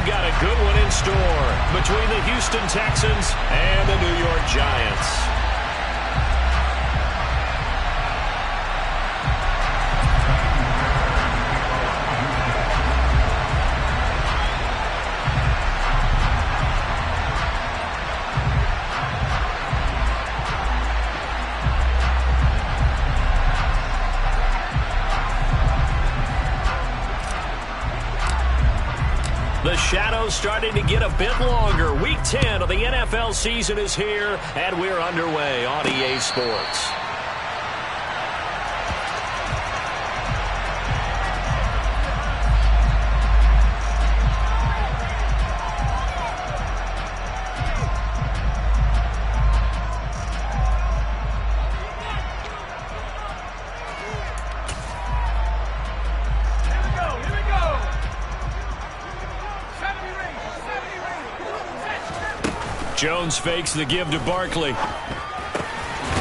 got a good one in store between the Houston Texans and the New York Giants. The shadow's starting to get a bit longer. Week 10 of the NFL season is here, and we're underway on EA Sports. Jones fakes the give to Barkley.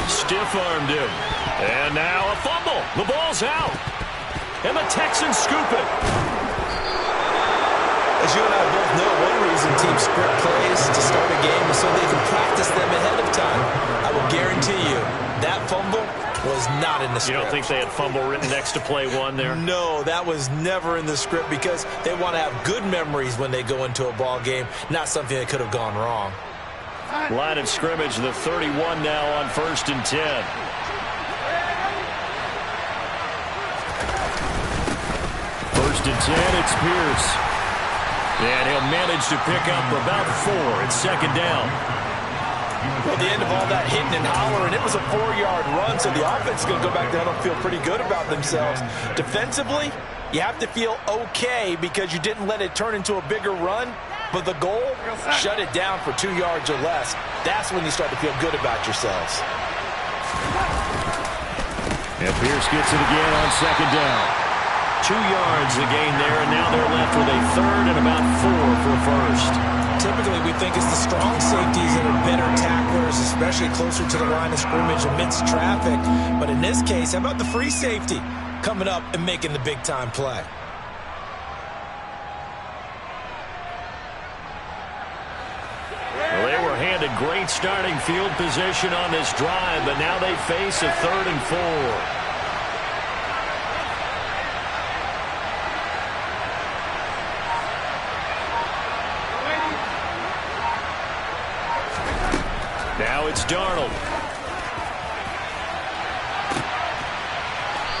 Stiff-armed him. And now a fumble. The ball's out. And the Texans scoop it. As you and I both know, one reason teams script plays to start a game is so they can practice them ahead of time. I will guarantee you that fumble was not in the script. You don't think they had fumble written next to play one there? No, that was never in the script because they want to have good memories when they go into a ball game, not something that could have gone wrong. Line of scrimmage, the 31 now on 1st and 10. First and 10, it's Pierce. And he'll manage to pick up about 4. It's 2nd down. Well, at the end of all that hitting and hollering, it was a 4-yard run, so the offense is going to go back down and feel pretty good about themselves. Defensively, you have to feel okay because you didn't let it turn into a bigger run. But the goal, shut it down for 2 yards or less. That's when you start to feel good about yourselves. And Pierce gets it again on 2nd down. 2 yards the gain there, and now they're left with a 3rd and about 4 for 1st. Typically, we think it's the strong safeties that are better tacklers, especially closer to the line of scrimmage amidst traffic. But in this case, how about the free safety coming up and making the big-time play? Well, they were handed great starting field position on this drive, but now they face a 3rd and 4. Now it's Darnold.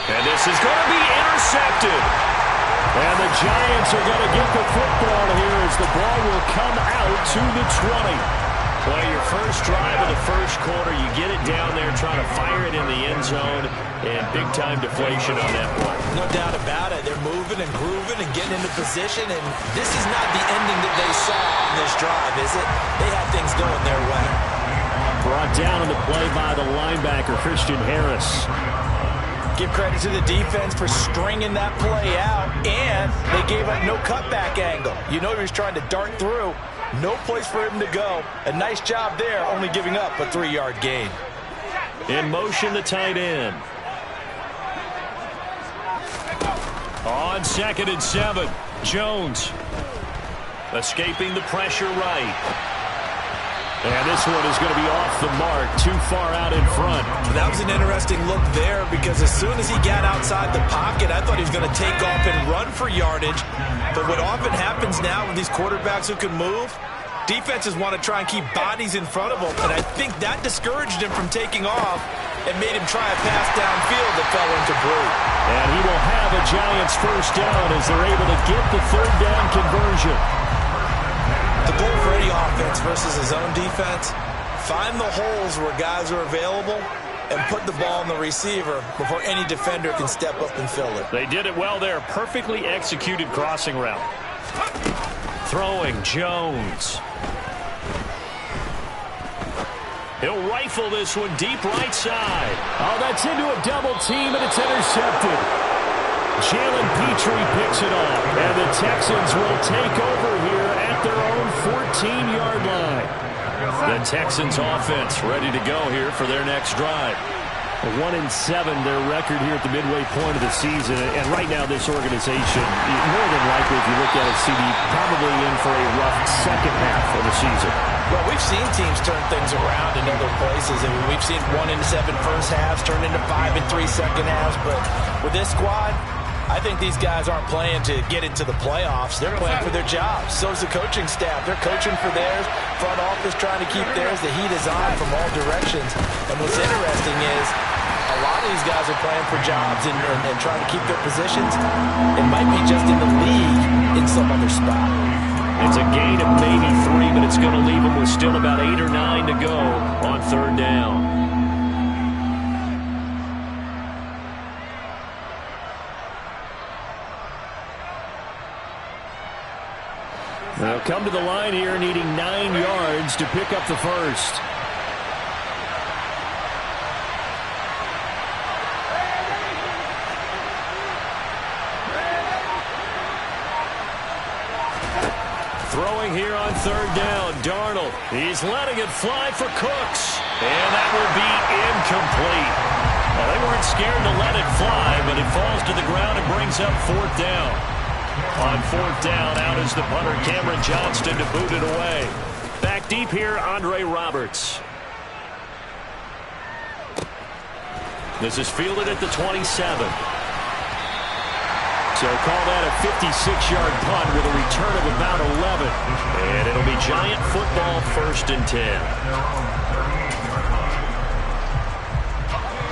And this is going to be intercepted. And the Giants are going to get the football here as the ball will come out to the 20. Well, your first drive of the first quarter, you get it down there, trying to fire it in the end zone, and big-time deflation on that one. No doubt about it. They're moving and grooving and getting into position, and this is not the ending that they saw on this drive, is it? They had things going their way. Brought down on the play by the linebacker, Christian Harris. Give credit to the defense for stringing that play out, and they gave up no cutback angle. You know he was trying to dart through. No place for him to go. A nice job there, only giving up a 3-yard gain. In motion, the tight end. On 2nd and 7, Jones. Escaping the pressure right. And this one is going to be off the mark, too far out in front. That was an interesting look there because as soon as he got outside the pocket, I thought he was going to take off and run for yardage. But what often happens now with these quarterbacks who can move, defenses want to try and keep bodies in front of them. And I think that discouraged him from taking off and made him try a pass downfield that fell into Brute. And he will have a Giants first down as they're able to get the 3rd down conversion. The goal for any offense versus his own defense, find the holes where guys are available and put the ball in the receiver before any defender can step up and fill it. They did it well there. Perfectly executed crossing route. Throwing Jones. He'll rifle this one deep right side. Oh, that's into a double team, and it's intercepted. Jalen Petrie picks it up, and the Texans will take over here at their own 14-yard line. The Texans offense ready to go here for their next drive. 1-7, their record here at the midway point of the season. And right now, this organization, more than likely, if you look at it, CD, probably in for a rough second half of the season. Well, we've seen teams turn things around in other places. I mean, we've seen 1-7 first halves turn into 5-3 second halves. But with this squad, I think these guys aren't playing to get into the playoffs. They're playing for their jobs. So is the coaching staff. They're coaching for theirs. Front office trying to keep theirs. The heat is on from all directions. And what's interesting is a lot of these guys are playing for jobs and trying to keep their positions. It might be just in the league in some other spot. It's a gain of maybe 3, but it's going to leave them with still about 8 or 9 to go on third down. They'll come to the line here needing 9 yards to pick up the first. Throwing here on third down, Darnold. He's letting it fly for Cooks. And that will be incomplete. Well, they weren't scared to let it fly, but it falls to the ground and brings up fourth down. On fourth down, out is the punter, Cameron Johnston, to boot it away. Back deep here, Andre Roberts. This is fielded at the 27. So call that a 56-yard punt with a return of about 11. And it'll be Giant football, 1st and 10.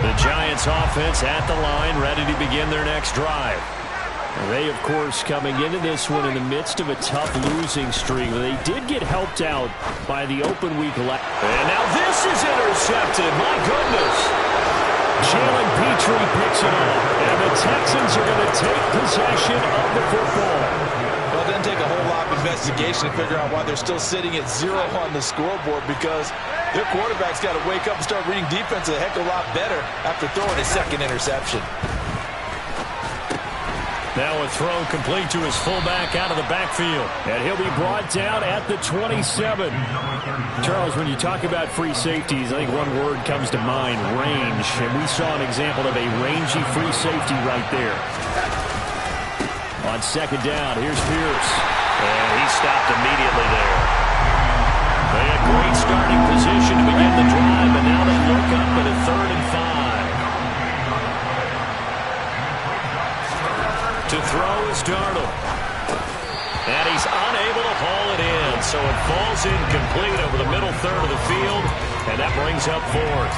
The Giants offense at the line, ready to begin their next drive. They, of course, coming into this one in the midst of a tough losing streak. They did get helped out by the open week. And now this is intercepted. My goodness. Jalen Petrie picks it up. And the Texans are going to take possession of the football. Well, it doesn't take a whole lot of investigation to figure out why they're still sitting at 0 on the scoreboard, because their quarterback's got to wake up and start reading defense a heck of a lot better after throwing his second interception. Now a throw complete to his fullback out of the backfield. And he'll be brought down at the 27. Charles, when you talk about free safeties, I think one word comes to mind, range. And we saw an example of a rangy free safety right there. On second down, here's Pierce. And he stopped immediately there. They had great starting position to begin the drive, and now they look up at a 3rd and 5. To throw is Darnold. And he's unable to haul it in. So it falls incomplete over the middle third of the field. And that brings up 4th.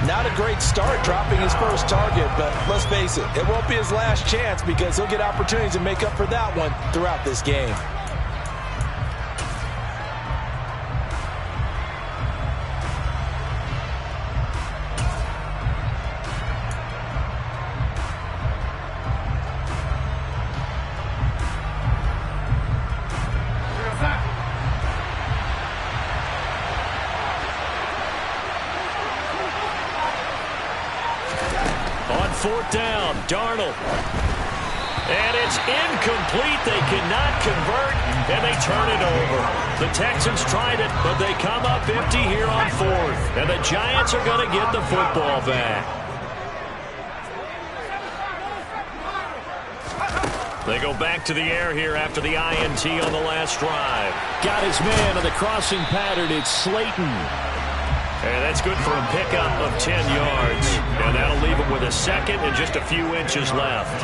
Not a great start dropping his first target, but let's face it, it won't be his last chance, because he'll get opportunities to make up for that one throughout this game. Fourth down, Darnold. And it's incomplete. They cannot convert, and they turn it over. The Texans tried it, but they come up empty here on 4th. And the Giants are going to get the football back. They go back to the air here after the INT on the last drive. Got his man on the crossing pattern. It's Slayton. And that's good for a pickup of 10 yards. And that'll leave him with a second and just a few inches left.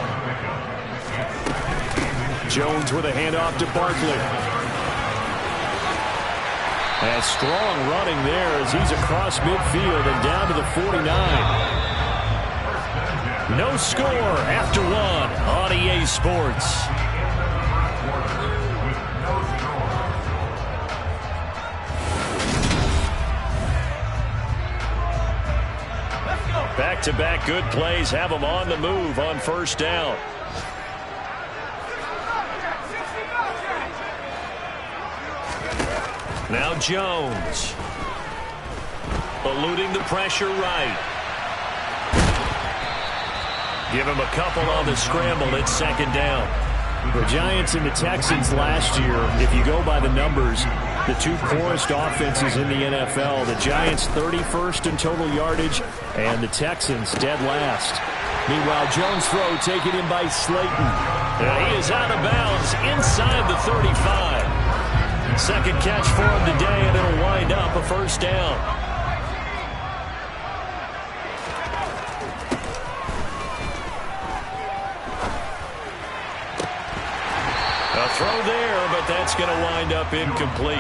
Jones with a handoff to Barkley. And strong running there as he's across midfield and down to the 49. No score after 1 on EA Sports. Back-to-back good plays have them on the move on first down. Now Jones. Eluding the pressure right. Give him a couple on the scramble. It's second down. The Giants and the Texans last year, if you go by the numbers, the two poorest offenses in the NFL. The Giants 31st in total yardage, and the Texans dead last. Meanwhile, Jones' throw taken in by Slayton. And he is out of bounds inside the 35. Second catch for him today, and it'll wind up a first down. A throw there, but that's going to wind up incomplete.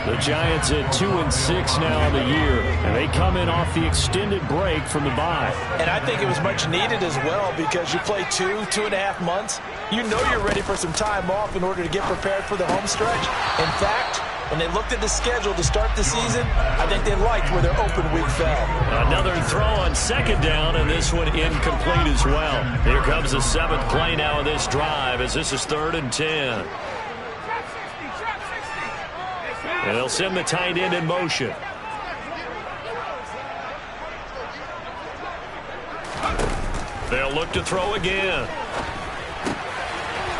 The Giants at 2-6 now on the year, and they come in off the extended break from the bye. And I think it was much needed as well, because you play 2.5 months. You know you're ready for some time off in order to get prepared for the home stretch. In fact, when they looked at the schedule to start the season, I think they liked where their open week fell. Another throw on second down, and this one incomplete as well. Here comes the seventh play now of this drive, as this is 3rd and 10. And they'll send the tight end in motion. They'll look to throw again.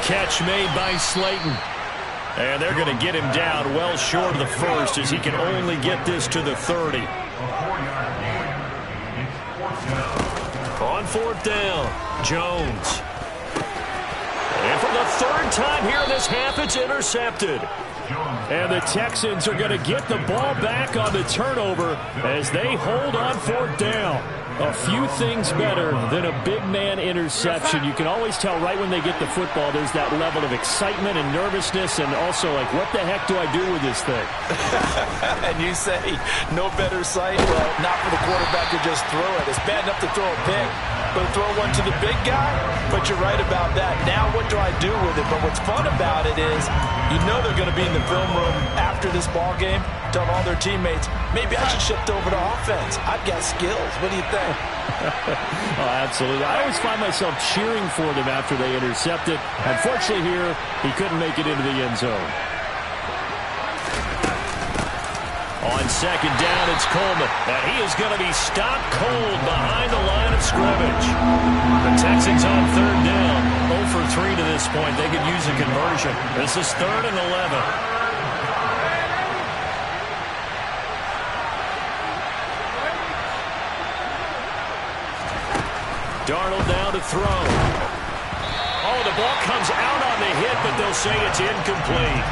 Catch made by Slayton. And they're going to get him down well short of the first, as he can only get this to the 30. On 4th down, Jones. And for the 3rd time here in this half, it's intercepted. And the Texans are going to get the ball back on the turnover as they hold on 4th down. A few things better than a big man interception. You can always tell right when they get the football, there's that level of excitement and nervousness, and also like, what the heck do I do with this thing? And you say, no better sight? Well, not for the quarterback to just throw it. It's bad enough to throw a pick, but throw one to the big guy? But you're right about that. Now what do I do with it? But what's fun about it is, you know they're going to be in the film room after this ball game, telling all their teammates, maybe I should shift over to offense. I've got skills. What do you think? Oh, absolutely. I always find myself cheering for them after they intercept it. Unfortunately here, he couldn't make it into the end zone. On second down, it's Coleman. And he is going to be stopped cold behind the line of scrimmage. The Texans on 3rd down. 0 for 3 to this point. They could use a conversion. This is 3rd and 11. Darnold down to throw. Oh, the ball comes out on the hit, but they'll say it's incomplete.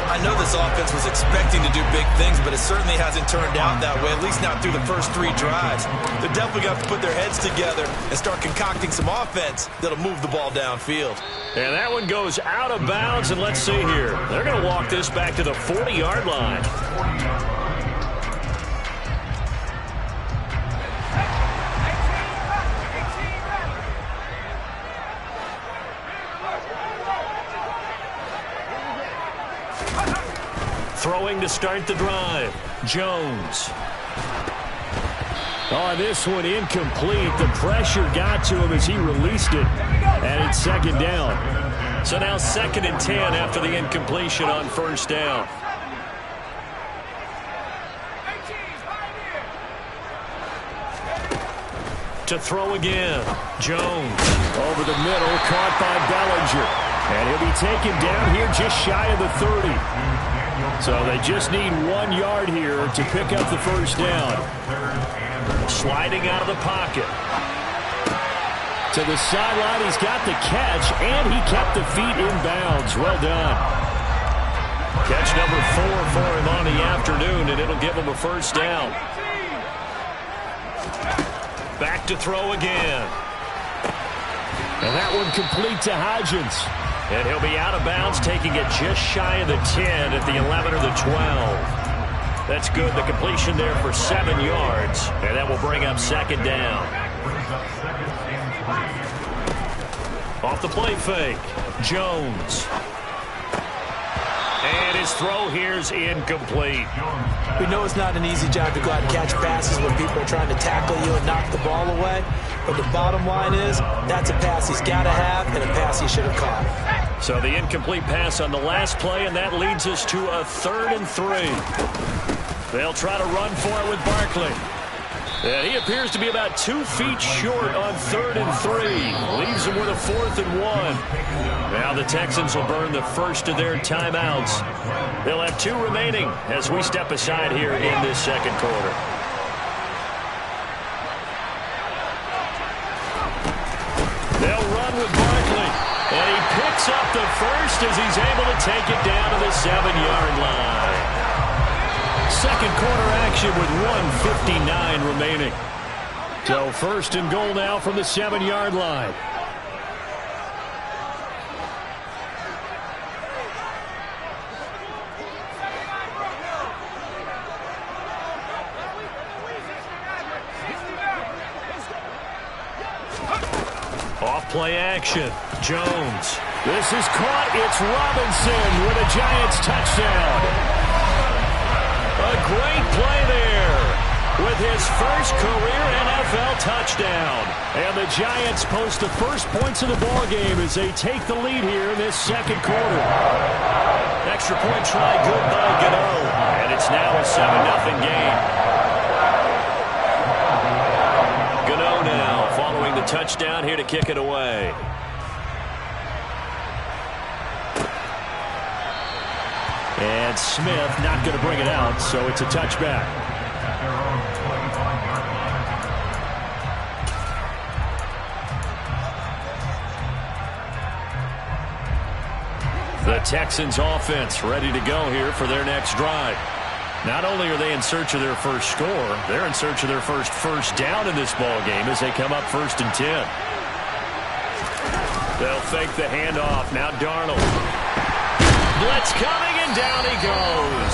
I know this offense was expecting to do big things, but it certainly hasn't turned out that way, at least not through the first 3 drives. They're definitely going to have to put their heads together and start concocting some offense that'll move the ball downfield. And that one goes out of bounds, and let's see here. They're going to walk this back to the 40-yard line. Throwing to start the drive, Jones. Oh, this one incomplete. The pressure got to him as he released it. And it's 2nd down. So now 2nd and 10 after the incompletion on 1st down. To throw again, Jones. Over the middle, caught by Bellinger. And he'll be taken down here just shy of the 30. So they just need 1 yard here to pick up the 1st down. Sliding out of the pocket. To the sideline, he's got the catch, and he kept the feet in bounds. Well done. Catch number 4 for him on the afternoon, and it'll give him a 1st down. Back to throw again. And that one complete to Hodgins. And he'll be out of bounds, taking it just shy of the 10 at the 11 or the 12. That's good. The completion there for 7 yards. And that will bring up 2nd down. Off the play fake, Jones. And his throw here's incomplete. We know it's not an easy job to go out and catch passes when people are trying to tackle you and knock the ball away. But the bottom line is, that's a pass he's got to have and a pass he should have caught. So the incomplete pass on the last play, and that leads us to a 3rd and 3. They'll try to run for it with Barkley. And he appears to be about 2 feet short on 3rd and 3. Leaves him with a 4th and 1. Now the Texans will burn the first of their timeouts. They'll have 2 remaining as we step aside here in this second quarter. They'll run with Barkley. And he picks up the first as he's able to take it down to the 7-yard line. Second quarter action with 1:59 remaining. So 1st and goal now from the 7-yard line. Off play action. Jones. This is caught. It's Robinson with a Giants touchdown. A great play there with his first career NFL touchdown. And the Giants post the first points of the ball game as they take the lead here in this second quarter. Extra point try good by Gano. And it's now a 7-0 game. Gano now following the touchdown here to kick it away. And Smith not going to bring it out, so it's a touchback. The Texans offense ready to go here for their next drive. Not only are they in search of their first score, they're in search of their first down in this ball game as they come up 1st and 10. They'll fake the handoff. Now Darnold. Blitz coming, and down he goes.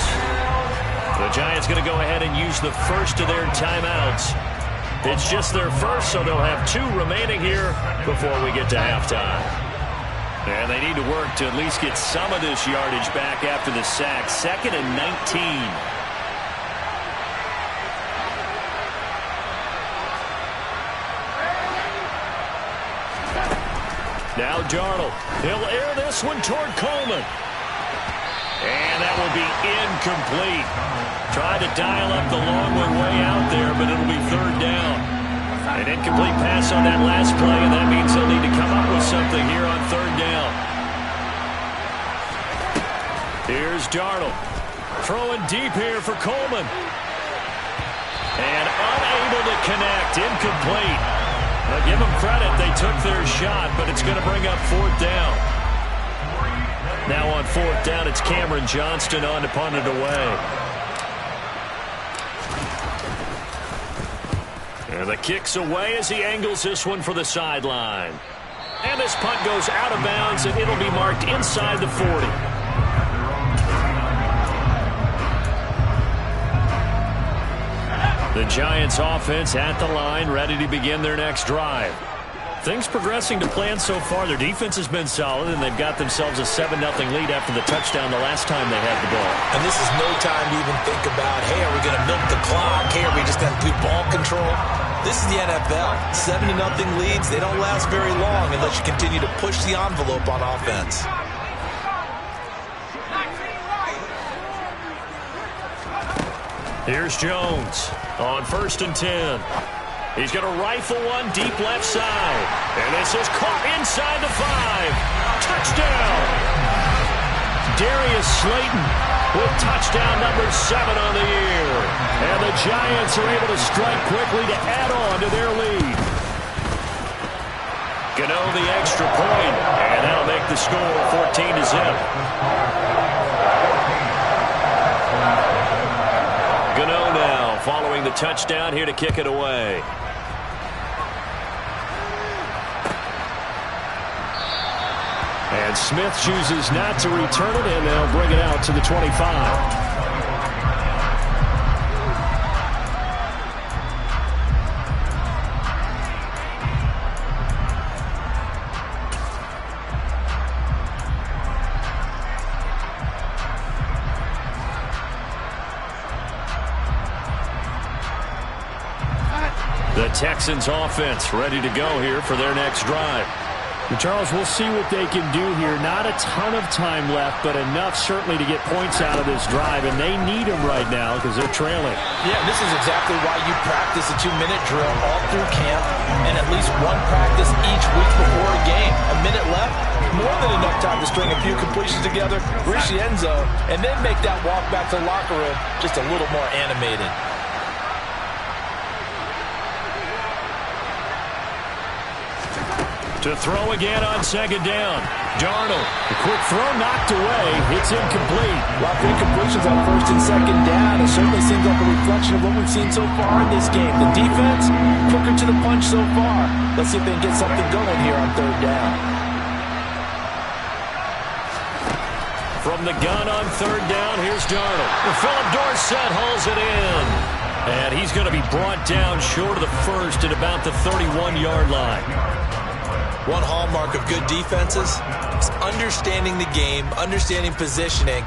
The Giants going to go ahead and use the first of their timeouts. It's just their first, so they'll have 2 remaining here before we get to halftime. And they need to work to at least get some of this yardage back after the sack. 2nd and 19. Now Darnold. He'll air this one toward Coleman. And that will be incomplete. Tried to dial up the long one way out there, but it'll be 3rd down. An incomplete pass on that last play, and that means they'll need to come up with something here on 3rd down. Here's Darnold. Throwing deep here for Coleman. And unable to connect. Incomplete. I'll give them credit. They took their shot, but it's going to bring up 4th down. Now on 4th down, it's Cameron Johnston on to punt it away. And the kick's away as he angles this one for the sideline. And this punt goes out of bounds, and it'll be marked inside the 40. The Giants offense at the line, ready to begin their next drive. Things progressing to plan so far. Their defense has been solid, and they've got themselves a 7-0 lead after the touchdown the last time they had the ball. And this is no time to even think about, hey, are we going to milk the clock? Hey, are we just going to do ball control? This is the NFL. 7-0 leads, they don't last very long unless you continue to push the envelope on offense. Here's Jones on 1st and 10. He's going to rifle one deep left side. And this is caught inside the 5. Touchdown! Darius Slayton with touchdown number 7 on the year. And the Giants are able to strike quickly to add on to their lead. Gano the extra point, and that'll make the score 14-0. Gano now following the touchdown here to kick it away. And Smith chooses not to return it, and they'll bring it out to the 25. The Texans offense ready to go here for their next drive. Charles, we'll see what they can do here. Not a ton of time left, but enough certainly to get points out of this drive, and they need them right now because they're trailing. Yeah, this is exactly why you practice a 2-minute drill all through camp and at least one practice each week before a game. A minute left, more than enough time to string a few completions together, reach the end zone, and then make that walk back to the locker room just a little more animated. To throw again on second down. Darnold, the quick throw knocked away. It's incomplete. A lot of incompletions on first and second down. It certainly seems like a reflection of what we've seen so far in this game. The defense, quicker to the punch so far. Let's see if they can get something going here on third down. From the gun on third down, here's Darnold. Philip Dorsett hauls it in. And he's going to be brought down short of the first at about the 31-yard line. One hallmark of good defenses is understanding the game, understanding positioning,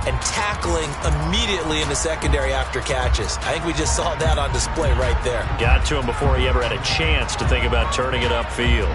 and tackling immediately in the secondary after catches. I think we just saw that on display right there. Got to him before he ever had a chance to think about turning it upfield.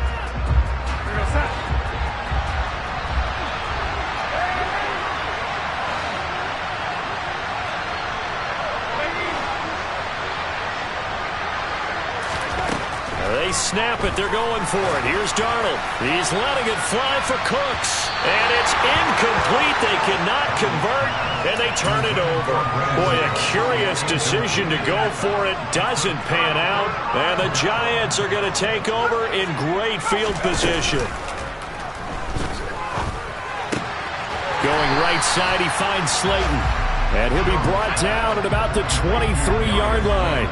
They snap it. They're going for it. Here's Darnold. He's letting it fly for Cooks. And it's incomplete. They cannot convert, and they turn it over. Boy, a curious decision to go for it. Doesn't pan out. And the Giants are going to take over in great field position. Going right side, he finds Slayton. And he'll be brought down at about the 23-yard line.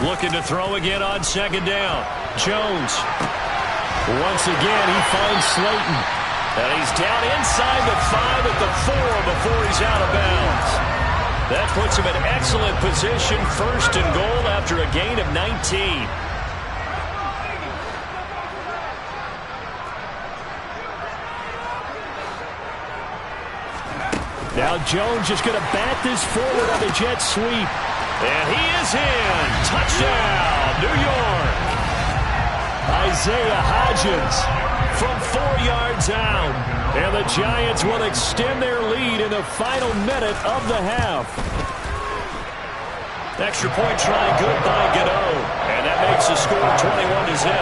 Looking to throw again on second down. Jones. Once again, he finds Slayton. And he's down inside the 5 at the 4 before he's out of bounds. That puts him in excellent position, first and goal after a gain of 19. Now Jones just going to bat this forward on the jet sweep. And he is in. Touchdown, New York. Isaiah Hodgins from 4 yards out. And the Giants will extend their lead in the final minute of the half. Extra point try good by Gano. And that makes the score 21-0.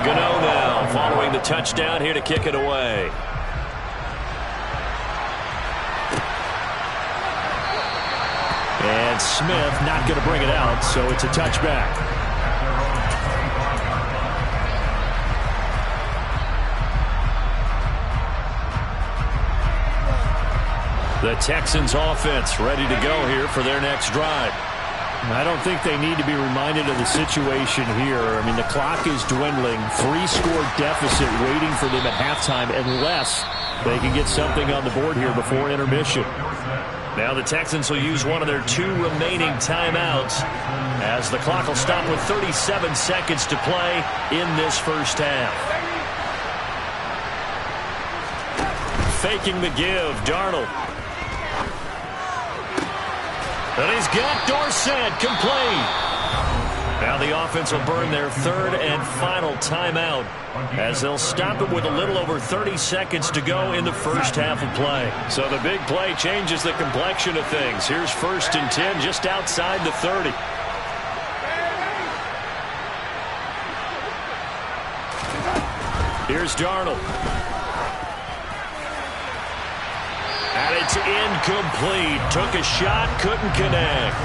Gano now following the touchdown here to kick it away. And Smith not going to bring it out, so it's a touchback. The Texans offense ready to go here for their next drive. I don't think they need to be reminded of the situation here. I mean, the clock is dwindling. 3-score deficit waiting for them at halftime unless they can get something on the board here before intermission. Now the Texans will use one of their 2 remaining timeouts as the clock will stop with 37 seconds to play in this first half. Faking the give, Darnold. And he's got Dorsett complete. Now the offense will burn their 3rd and final timeout as they'll stop it with a little over 30 seconds to go in the first half of play. So the big play changes the complexion of things. Here's 1st and 10 just outside the 30. Here's Darnold. And it's incomplete. Took a shot, couldn't connect.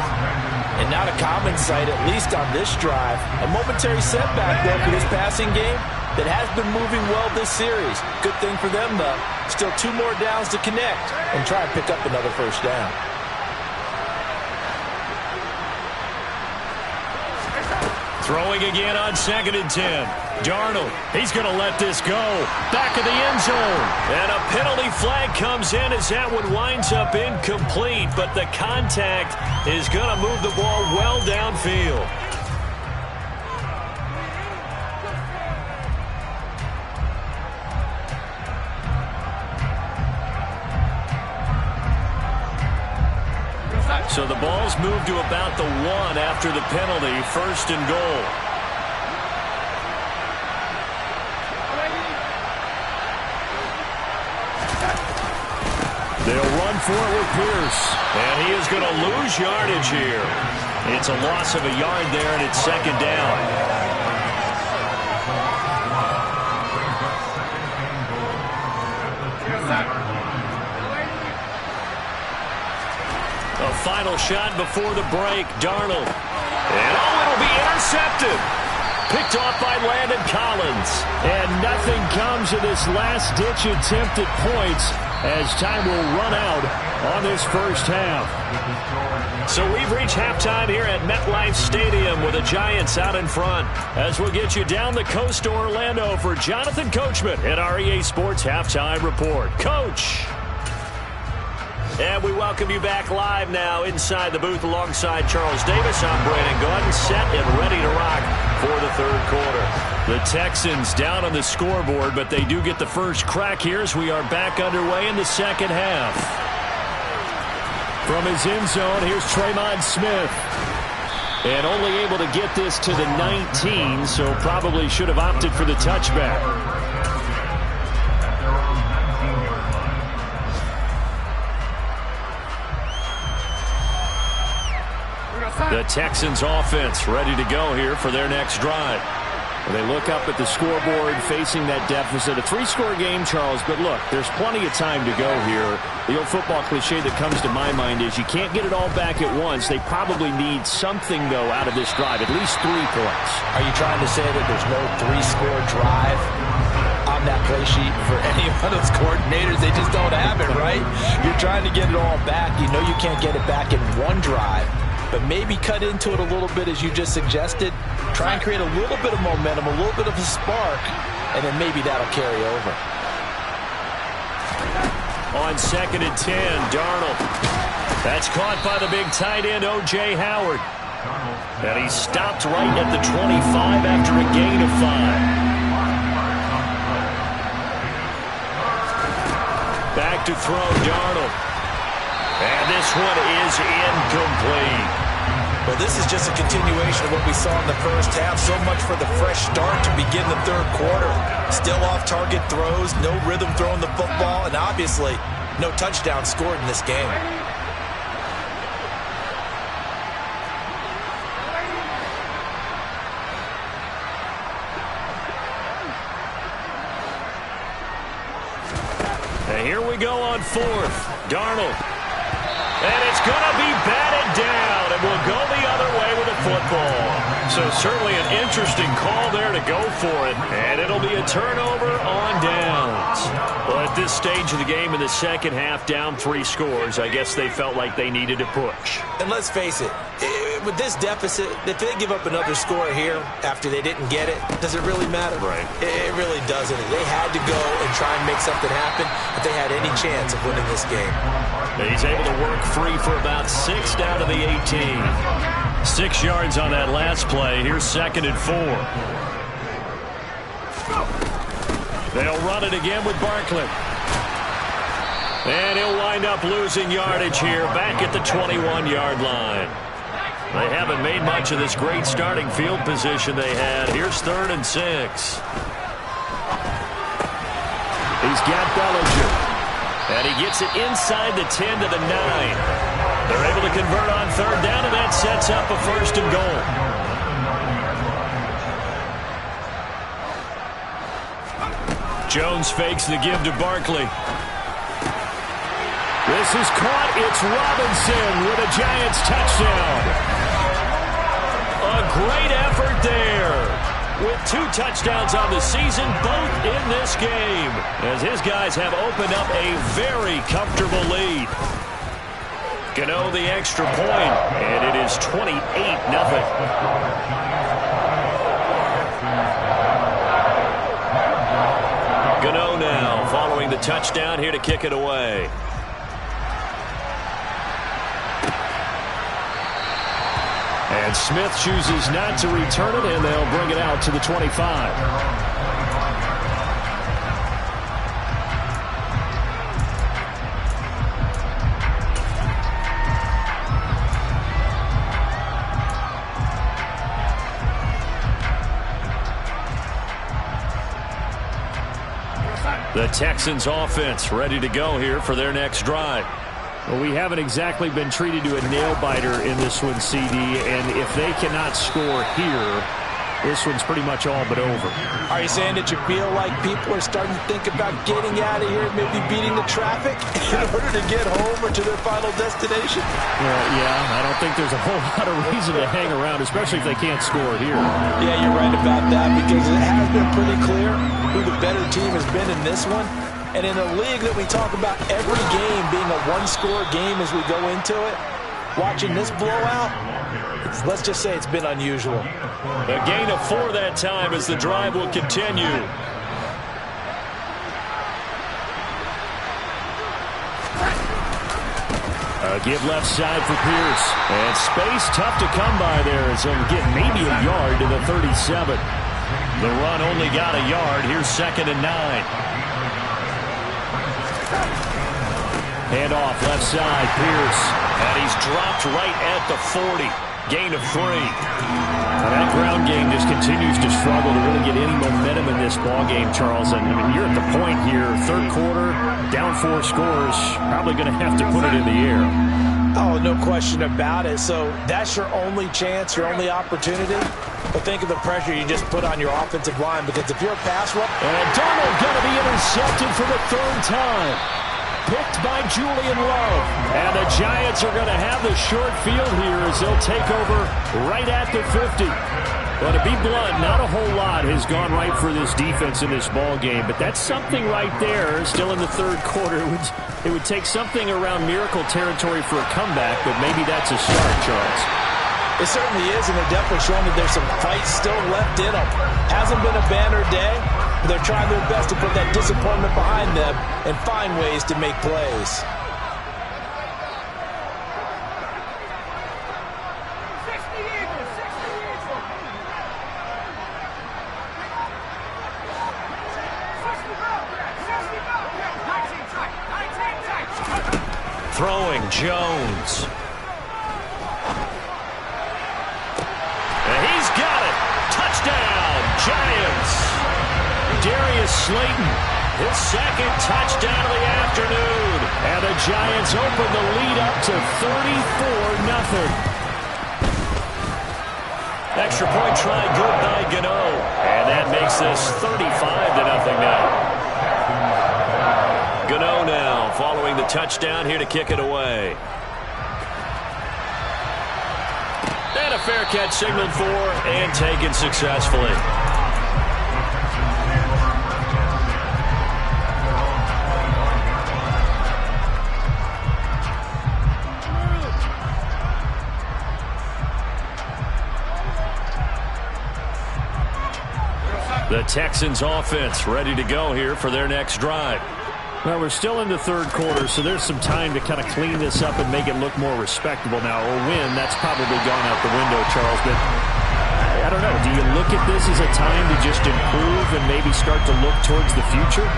And not a common sight, at least on this drive. A momentary setback there for this passing game that has been moving well this series. Good thing for them, though. Still 2 more downs to connect and try and pick up another first down. Throwing again on 2nd and 10. Darnold, he's going to let this go. Back of the end zone. And a penalty flag comes in as that one winds up incomplete. But the contact is going to move the ball well downfield. So the ball's moved to about the 1 after the penalty, 1st and goal. They'll run for it with Pierce. And he is going to lose yardage here. It's a loss of a yard there, and it's 2nd down. A final shot before the break. Darnold. And it'll be intercepted. Picked off by Landon Collins. And nothing comes of this last-ditch attempt at points as time will run out on this first half. So we've reached halftime here at MetLife Stadium with the Giants out in front. As we'll get you down the coast to Orlando for Jonathan Coachman at our EA Sports Halftime Report. Coach! And we welcome you back live now inside the booth alongside Charles Davis. I'm Brandon Gordon, set and ready to rock for the 3rd quarter. The Texans down on the scoreboard, but they do get the first crack here as we are back underway in the 2nd half. From his end zone, here's Tremon Smith. And only able to get this to the 19, so probably should have opted for the touchback. The Texans offense ready to go here for their next drive. They look up at the scoreboard facing that deficit. A 3-score game, Charles, but look, there's plenty of time to go here. The old football cliche that comes to my mind is you can't get it all back at once. They probably need something, though, out of this drive, at least 3 points. Are you trying to say that there's no 3-score drive on that play sheet for any of those coordinators? They just don't have it, right? You're trying to get it all back. You know you can't get it back in one drive. But maybe cut into it a little bit as you just suggested. Try and create a little bit of momentum, a little bit of a spark, and then maybe that'll carry over. On 2nd and 10, Darnold. That's caught by the big tight end, O.J. Howard. And he stopped right at the 25 after a gain of 5. Back to throw, Darnold. And this one is incomplete. Well, this is just a continuation of what we saw in the first half. So much for the fresh start to begin the 3rd quarter. Still off-target throws, no rhythm throwing the football, and obviously no touchdown scored in this game. And here we go on 4th. Darnold. And it's going to be batted down, and we'll go the other way with the football. So certainly an interesting call there to go for it, and it'll be a turnover on downs. Well, at this stage of the game in the 2nd half, down 3 scores, I guess they felt like they needed to push. And let's face it, with this deficit, if they give up another score here after they didn't get it, does it really matter? Right. It really doesn't. They had to go and try and make something happen if they had any chance of winning this game. He's able to work free for about 6 down to the 18. 6 yards on that last play. Here's 2nd and 4. They'll run it again with Barkley. And he'll wind up losing yardage here back at the 21-yard line. They haven't made much of this great starting field position they had. Here's 3rd and 6. He's got Bellinger. And he gets it inside the 10 to the 9. They're able to convert on 3rd down, and that sets up a 1st and goal. Jones fakes the give to Barkley. This is caught. It's Robinson with a Giants touchdown. A great effort there. With 2 touchdowns on the season, both in this game, as his guys have opened up a very comfortable lead. Gano the extra point, and it is 28-0. Gano now following the touchdown here to kick it away. And Smith chooses not to return it, and they'll bring it out to the 25. The Texans offense ready to go here for their next drive. Well, we haven't exactly been treated to a nail-biter in this one, CD, and if they cannot score here, this one's pretty much all but over. Are you saying that you feel like people are starting to think about getting out of here, maybe beating the traffic in order to get home or to their final destination? Well, yeah, I don't think there's a whole lot of reason to hang around, especially if they can't score here. Yeah, you're right about that, because it has been pretty clear who the better team has been in this one. And in a league that we talk about every game being a one-score game as we go into it, watching this blowout, let's just say it's been unusual. A gain of 4 that time as the drive will continue. A give left side for Pierce. And space tough to come by there as he'll get maybe a yard to the 37. The run only got a yard. Here's 2nd and 9. Handoff left side, Pierce. And he's dropped right at the 40. Gain of 3. That ground game just continues to struggle to really get any momentum in this ball game, Charles. And I mean, you're at the point here, third quarter, down 4 scores, probably going to have to put it in the air. Oh, no question about it. So that's your only chance, your only opportunity. But think of the pressure you just put on your offensive line, because if you're a pass rush... And Darnold going to be intercepted for the 3rd time. Picked by Julian Love. And the Giants are going to have the short field here as they'll take over right at the 50. Well, to be blunt, not a whole lot has gone right for this defense in this ball game, but that's something right there. Still in the 3rd quarter. It would take something around miracle territory for a comeback, but maybe that's a start, Charles. It certainly is, and they're definitely showing that there's some fight still left in them. Hasn't been a banner day. They're trying their best to put that disappointment behind them and find ways to make plays. Throwing Jones. Giants. Darius Slayton, his 2nd touchdown of the afternoon. And the Giants open the lead up to 34-0. Extra point try good by Gano. And that makes this 35-0 now. Gano now following the touchdown here to kick it away. And a fair catch signaled for and taken successfully. The Texans offense ready to go here for their next drive. Well, we're still in the 3rd quarter, so there's some time to kind of clean this up and make it look more respectable now. Or win, that's probably gone out the window, Charles. But I don't know. Do you look at this as a time to just improve and maybe start to look towards the future?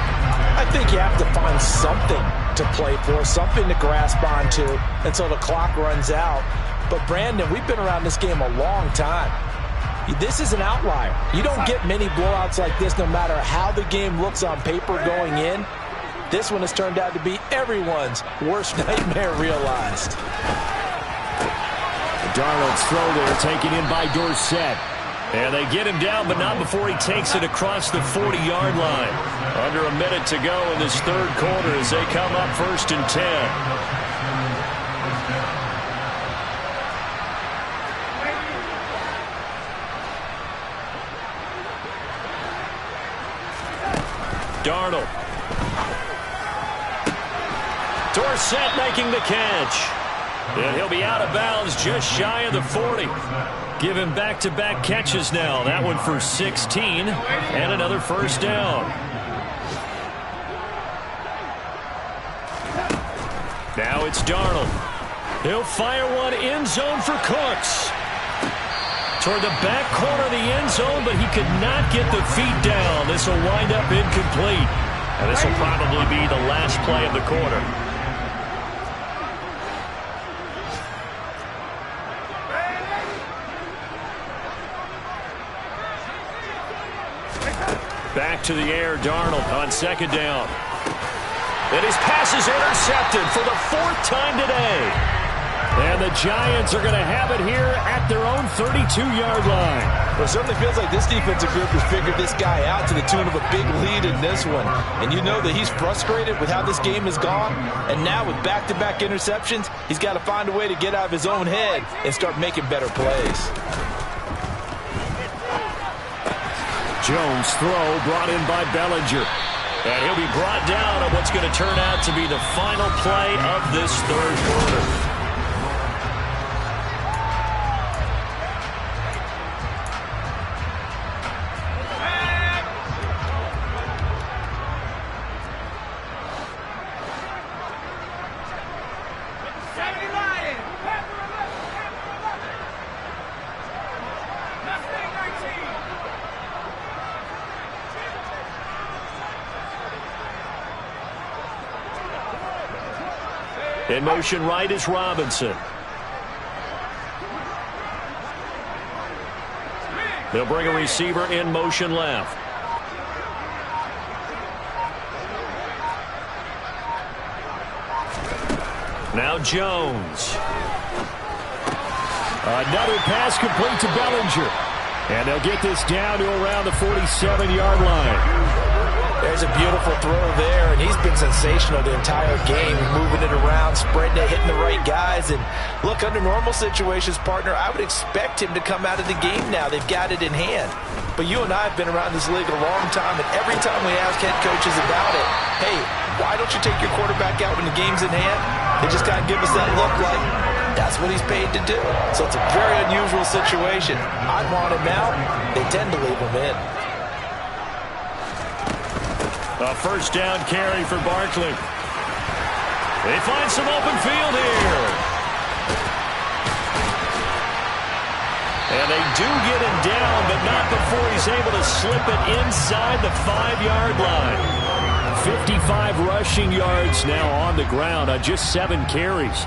I think you have to find something to play for, something to grasp onto until the clock runs out. But, Brandon, we've been around this game a long time. This is an outlier. You don't get many blowouts like this no matter how the game looks on paper going in. This one has turned out to be everyone's worst nightmare realized. Darnold's throw there taken in by Dorsett. And they get him down, but not before he takes it across the 40-yard line. Under a minute to go in this 3rd quarter as they come up 1st and 10. Darnold. Dorsett making the catch. And he'll be out of bounds just shy of the 40. Give him back-to-back catches now. That one for 16 and another 1st down. Now it's Darnold. He'll fire one end zone for Cooks. Toward the back corner of the end zone, but he could not get the feet down. This will wind up incomplete. And this will probably be the last play of the quarter. Back to the air, Darnold on second down. And his pass is intercepted for the 4th time today. And the Giants are going to have it here at their own 32-yard line. Well, it certainly feels like this defensive group has figured this guy out to the tune of a big lead in this one. And you know that he's frustrated with how this game has gone. And now with back-to-back interceptions, he's got to find a way to get out of his own head and start making better plays. Jones' throw brought in by Bellinger. And he'll be brought down on what's going to turn out to be the final play of this 3rd quarter. In motion right is Robinson. They'll bring a receiver in motion left. Now Jones. Another pass complete to Bellinger. And they'll get this down to around the 47-yard line. There's a beautiful throw there, and he's been sensational the entire game, moving it around, spreading it, hitting the right guys. And look, under normal situations, partner, I would expect him to come out of the game now. They've got it in hand. But you and I have been around this league a long time, and every time we ask head coaches about it, hey, why don't you take your quarterback out when the game's in hand? They just kind of give us that look like that's what he's paid to do. So it's a very unusual situation. I want him out. They tend to leave him in. A 1st down carry for Barkley. They find some open field here. And they do get him down, but not before he's able to slip it inside the 5-yard line. 55 rushing yards now on the ground on just 7 carries.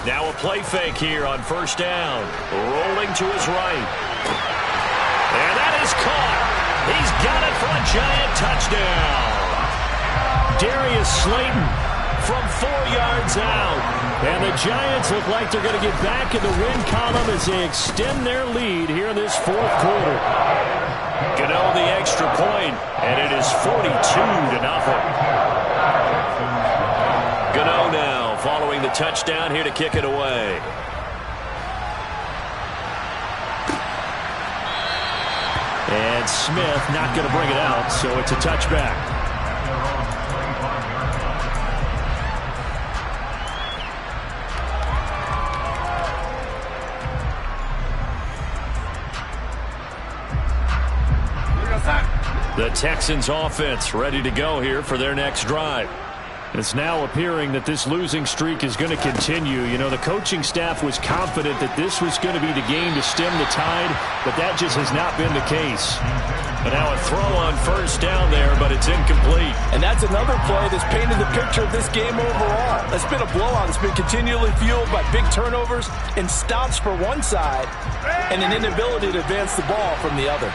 Now a play fake here on 1st down. Rolling to his right. And that is caught. He's got it for a Giant touchdown. Darius Slayton from 4 yards out. And the Giants look like they're going to get back in the win column as they extend their lead here in this 4th quarter. Gano the extra point, and it is 42-0. Gano now following the touchdown here to kick it away. And Smith not going to bring it out, so it's a touchback. The Texans offense ready to go here for their next drive. It's now appearing that this losing streak is going to continue. You know, the coaching staff was confident that this was going to be the game to stem the tide, but that just has not been the case. And now a throw on 1st down there, but it's incomplete. And that's another play that's painted the picture of this game overall. It's been a blowout. It's been continually fueled by big turnovers and stops for one side and an inability to advance the ball from the other.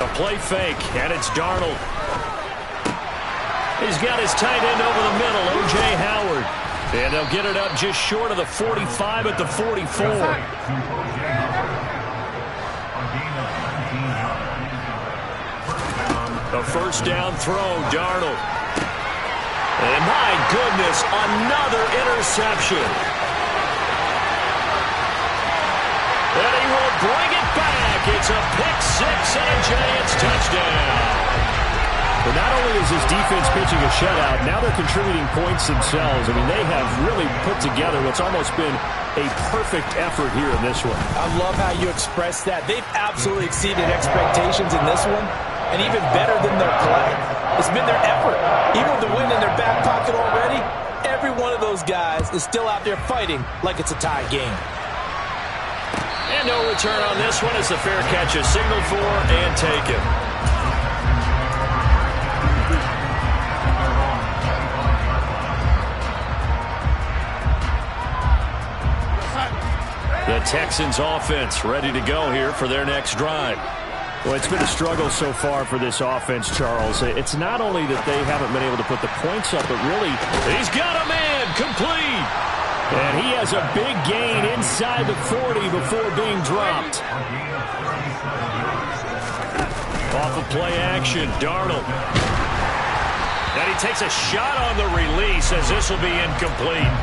A play fake, and it's Darnold. He's got his tight end over the middle, O.J. Howard. And they'll get it up just short of the 45 at the 44. A 1st down throw, Darnold. And my goodness, another interception. And he will bring it back. It's a pick-6 and a Giants touchdown. But not only is his defense pitching a shutout, now they're contributing points themselves. I mean, they have really put together what's almost been a perfect effort here in this one. I love how you express that. They've absolutely exceeded expectations in this one, and even better than their play. It's been their effort. Even with the win in their back pocket already, every one of those guys is still out there fighting like it's a tie game. And no return on this one as the fair catch is signaled for and taken. The Texans offense ready to go here for their next drive. Well, it's been a struggle so far for this offense, Charles. It's not only that they haven't been able to put the points up, but really, he's got a man complete. And he has a big gain inside the 40 before being dropped. Off of play action, Darnold. And he takes a shot on the release as this will be incomplete.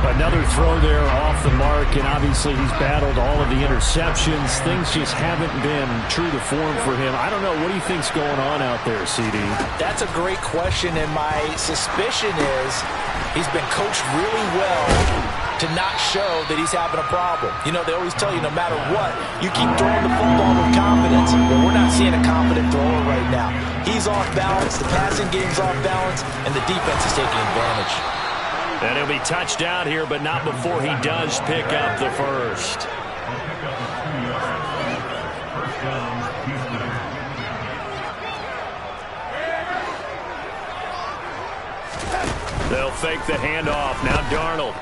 Another throw there off the mark, and obviously he's battled all of the interceptions. Things just haven't been true to form for him. I don't know. What do you think's going on out there, CD? That's a great question, and my suspicion is he's been coached really well to not show that he's having a problem. You know, they always tell you no matter what, you keep throwing the football with confidence. But we're not seeing a confident thrower right now. He's off balance, the passing game's off balance, and the defense is taking advantage. And he'll be touched down here, but not before he does pick up the first. They'll fake the handoff. Now Darnold.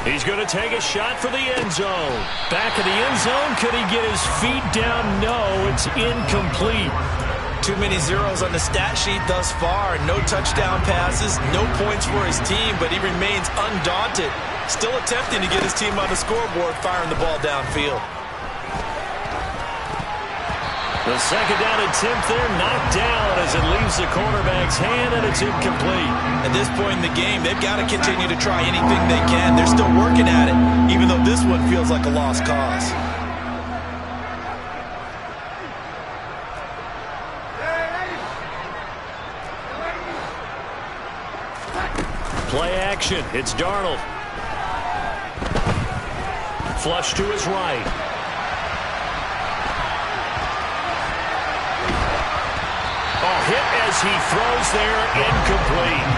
He's going to take a shot for the end zone. Back of the end zone. Could he get his feet down? No, it's incomplete. Too many zeros on the stat sheet thus far. No touchdown passes, no points for his team, but he remains undaunted. Still attempting to get his team on the scoreboard, firing the ball downfield. The second down attempt there knocked down as it leaves the cornerback's hand, and it's incomplete. At this point in the game, they've got to continue to try anything they can. They're still working at it, even though this one feels like a lost cause. Play action. It's Darnold. Flush to his right. Oh, hit as he throws there, incomplete.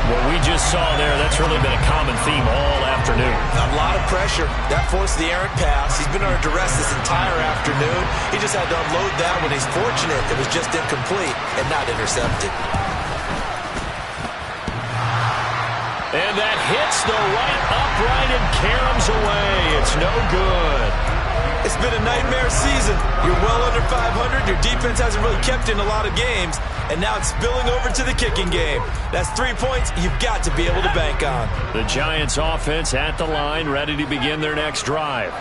What we just saw there, that's really been a common theme all afternoon. A lot of pressure. That forced the errant pass. He's been under duress this entire afternoon. He just had to unload that when he's fortunate it was just incomplete and not intercepted. And that hits the right upright and caroms away. It's no good. It's been a nightmare season. You're well under 500. Your defense hasn't really kept in a lot of games. And now it's spilling over to the kicking game. That's 3 points you've got to be able to bank on. The Giants offense at the line, ready to begin their next drive.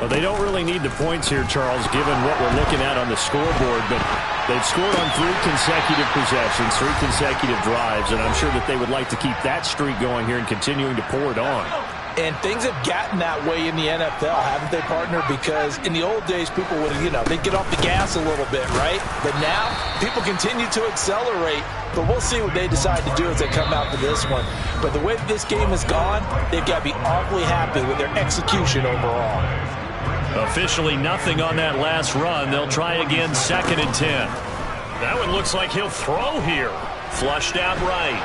Well, they don't really need the points here, Charles, given what we're looking at on the scoreboard. But they've scored on 3 consecutive possessions, 3 consecutive drives, and I'm sure that they would like to keep that streak going here and continuing to pour it on. And things have gotten that way in the NFL, haven't they, partner? Because in the old days, people would, they'd get off the gas a little bit, right? But now, people continue to accelerate. But we'll see what they decide to do as they come out to this one. But the way this game has gone, they've got to be awfully happy with their execution overall. Officially nothing on that last run. They'll try again, 2nd and 10. That one looks like he'll throw here. Flushed out right.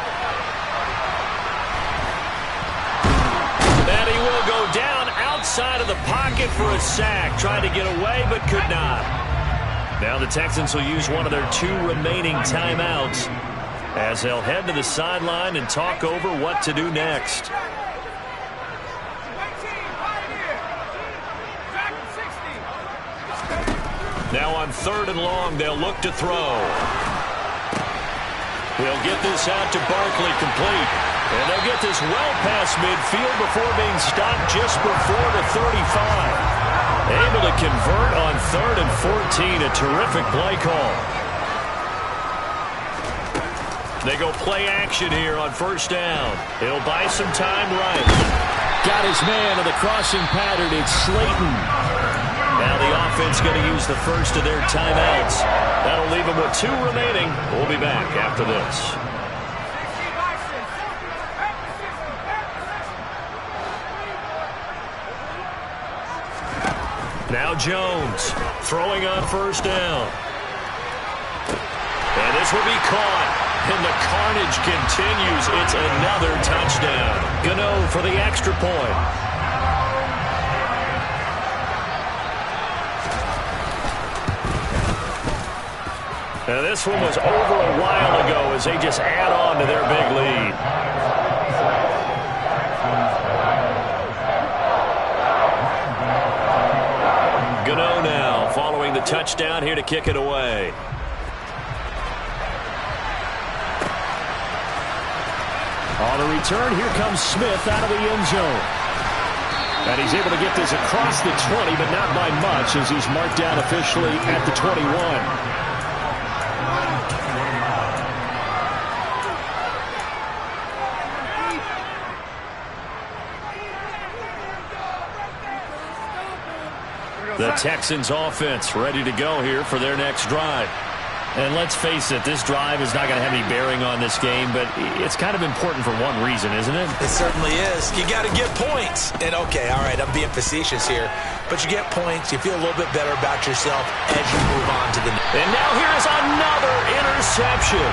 And he will go down outside of the pocket for a sack. Tried to get away, but could not. Now the Texans will use one of their 2 remaining timeouts as they'll head to the sideline and talk over what to do next. Now on 3rd and long, they'll look to throw. He'll get this out to Barkley, complete. And they'll get this well past midfield before being stopped just before the 35. Able to convert on 3rd and 14. A terrific play call. They go play action here on 1st down. He'll buy some time right. Got his man to the crossing pattern. It's Slayton. Now the offense going to use the first of their timeouts. That'll leave them with 2 remaining. We'll be back after this. Now Jones throwing on 1st down. And this will be caught. And the carnage continues. It's another touchdown. Gano for the extra point. Now this one was over a while ago as they just add on to their big lead. touchdown here to kick it away. On the return, here comes Smith out of the end zone. And he's able to get this across the 20, but not by much, as he's marked down officially at the 21. The Texans offense ready to go here for their next drive. And let's face it, this drive is not going to have any bearing on this game, but it's kind of important for one reason, isn't it? It certainly is. You got to get points. And, okay, all right, I'm being facetious here, but you get points, you feel a little bit better about yourself as you move on to the next. And now here is another interception.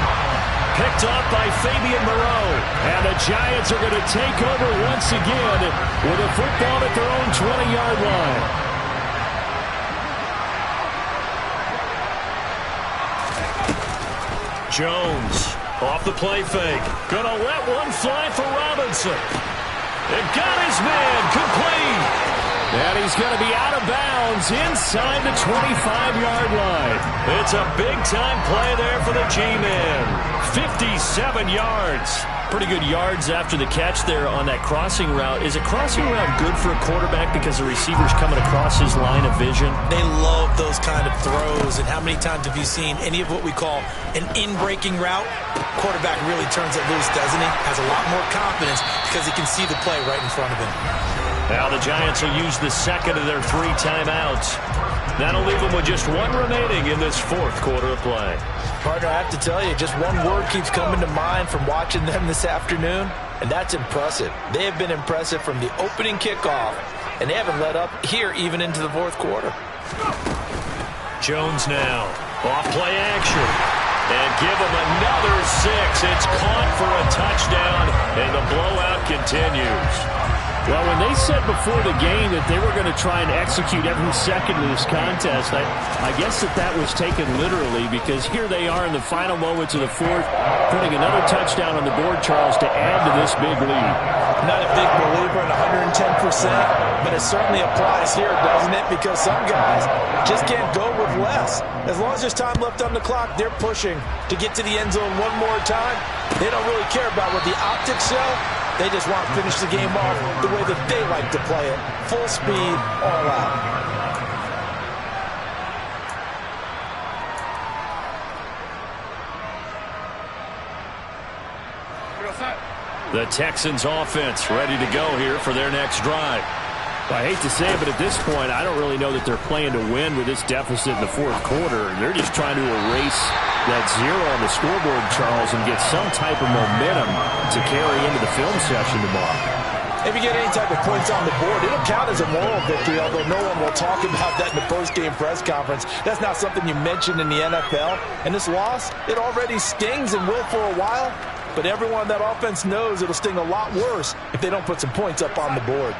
Picked up by Fabian Moreau. And the Giants are going to take over once again with a football at their own 20-yard line. Jones off the play fake. Gonna let one fly for Robinson. It got his man complete. And he's going to be out of bounds inside the 25-yard line. It's a big-time play there for the G-Man. 57 yards. Pretty good yards after the catch there on that crossing route. Is a crossing route good for a quarterback because the receiver's coming across his line of vision? They love those kind of throws. And how many times have you seen any of what we call an in-breaking route? Quarterback really turns it loose, doesn't he? Has a lot more confidence because he can see the play right in front of him. Now the Giants will use the second of their 3 timeouts. That'll leave them with just 1 remaining in this 4th quarter of play. Partner, I have to tell you, just one word keeps coming to mind from watching them this afternoon, and that's impressive. They have been impressive from the opening kickoff, and they haven't let up here even into the 4th quarter. Jones now, off play action, and give him another 6. It's caught for a touchdown, and the blowout continues. Well, when they said before the game that they were going to try and execute every second of this contest, I guess that was taken literally, because here they are in the final moments of the 4th, putting another touchdown on the board, Charles, to add to this big lead. Not a big believer in 110%, but it certainly applies here, doesn't it? Because some guys just can't go with less. As long as there's time left on the clock, they're pushing to get to the end zone one more time. They don't really care about what the optics show. They just want to finish the game off the way that they like to play it. Full speed, all out. The Texans offense ready to go here for their next drive. I hate to say it, but at this point, I don't really know that they're playing to win with this deficit in the 4th quarter. They're just trying to erase that 0 on the scoreboard, Charles, and get some type of momentum to carry into the film session tomorrow. If you get any type of points on the board, it'll count as a moral victory, although no one will talk about that in the post-game press conference. That's not something you mention in the NFL. And this loss, it already stings and will for a while, but everyone on that offense knows it'll sting a lot worse if they don't put some points up on the board.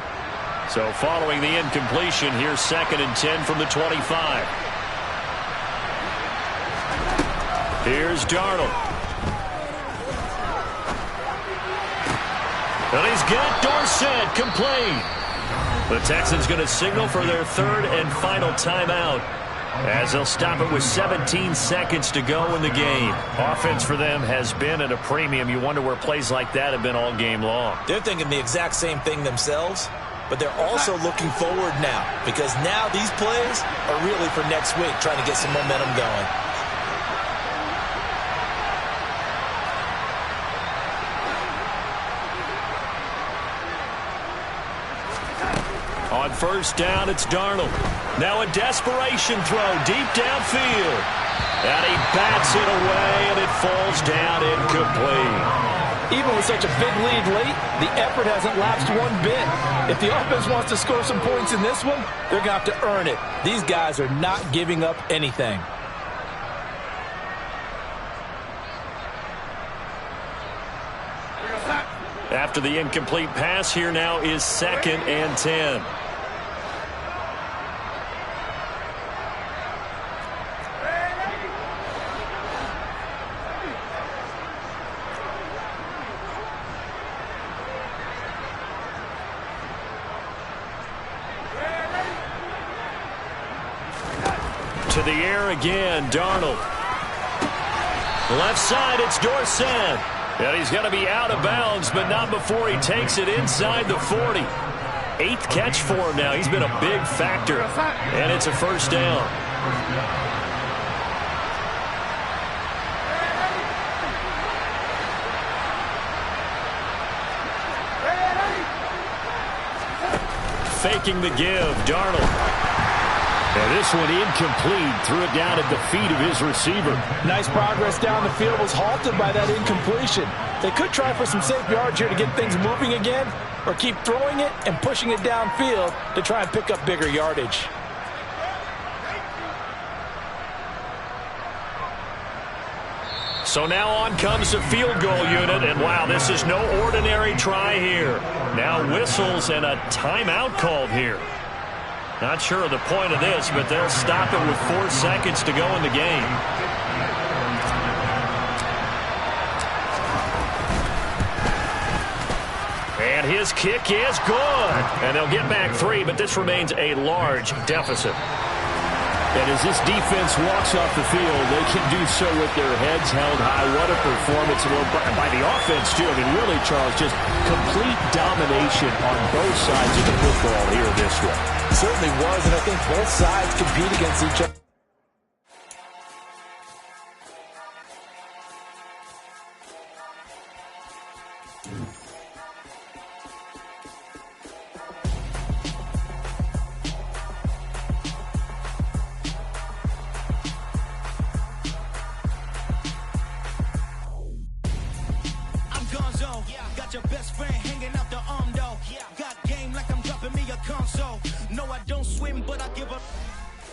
So following the incompletion, here's 2nd and 10 from the 25. Here's Darnold. And he's got Dorsett complete. The Texans going to signal for their 3rd and final timeout, as they'll stop it with 17 seconds to go in the game. Offense for them has been at a premium. You wonder where plays like that have been all game long. They're thinking the exact same thing themselves, but they're also looking forward now, because now these plays are really for next week, trying to get some momentum going. On 1st down, it's Darnold. Now a desperation throw deep downfield. And he bats it away, and it falls down incomplete. Even with such a big lead late, the effort hasn't lapsed one bit. If the offense wants to score some points in this one, they're going to have to earn it. These guys are not giving up anything. After the incomplete pass, here now is 2nd and 10. To the air again, Darnold. Left side, it's Dorsett. And he's going to be out of bounds, but not before he takes it inside the 40. 8th catch for him now. He's been a big factor. And it's a first down. Faking the give, Darnold. And this one incomplete. Threw it down at the feet of his receiver. Nice progress down the field, was halted by that incompletion. They could try for some safe yards here to get things moving again, or keep throwing it and pushing it downfield to try and pick up bigger yardage. So now on comes the field goal unit, and wow, this is no ordinary try here. Now whistles and a timeout called here. Not sure of the point of this, but they'll stop it with 4 seconds to go in the game. And his kick is good. And they'll get back 3, but this remains a large deficit. And as this defense walks off the field, they can do so with their heads held high. What a performance by the offense, too. I mean, really, Charles, just complete domination on both sides of the football here this one. Certainly was, and I think both sides compete against each other. Got your best friend hanging out the arm though. Got game like I'm dropping me a console. No, I don't swim, but I give up.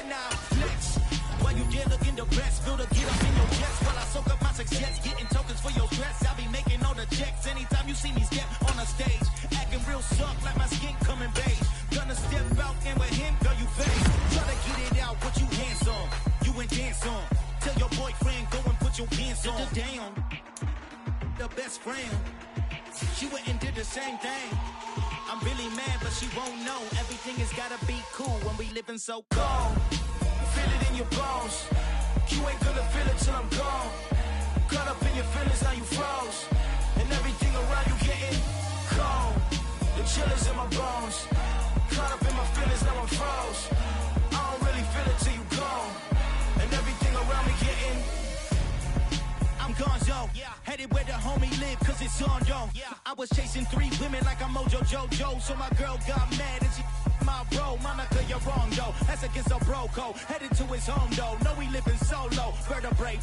Now, next. While you there looking the best, feel the get up in your chest while I soak up my success. Getting tokens for your stress. I'll be making all the checks anytime you see me step on a stage. Acting real soft like my skin coming beige. Gonna step out and with him, girl, you fake. Try to get it out, what you hands on. You ain't dance on. Tell your boyfriend, go and put your pants on. Down. The best friend. She went and did the same thing. I'm really mad, but she won't know. Everything has gotta be cool when we living so cold. Feel it in your bones. You ain't gonna feel it till I'm gone. Caught up in your feelings, now you froze. And everything around you getting cold. The chill is in my bones. Caught up in my feelings, now I'm froze. I don't really feel it till you gone. And everything around me getting I'm gonzo, headed where the homie live, cause it's on, yo. I was chasing 3 women like I'm Mojo Jojo, so my girl got mad and she my bro. Monica, you're wrong, though. That's against a bro code. Headed to his home, though. No, he living solo. Vertebrae,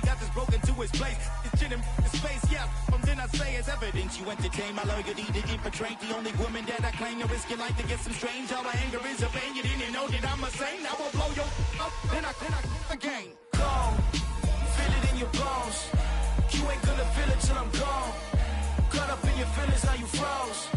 got this broken to his place. It's chin in his face, yeah. Then I say it's evidence you entertain my loyalty to infiltrate. The only woman that I claim to risk your life to get some strange. All my anger is a pain. You didn't know that I'm a saint. I will blow your up, then I again. Go. Feel it in your bones. You ain't gonna feel it till I'm gone. Caught up in your feelings, now you froze.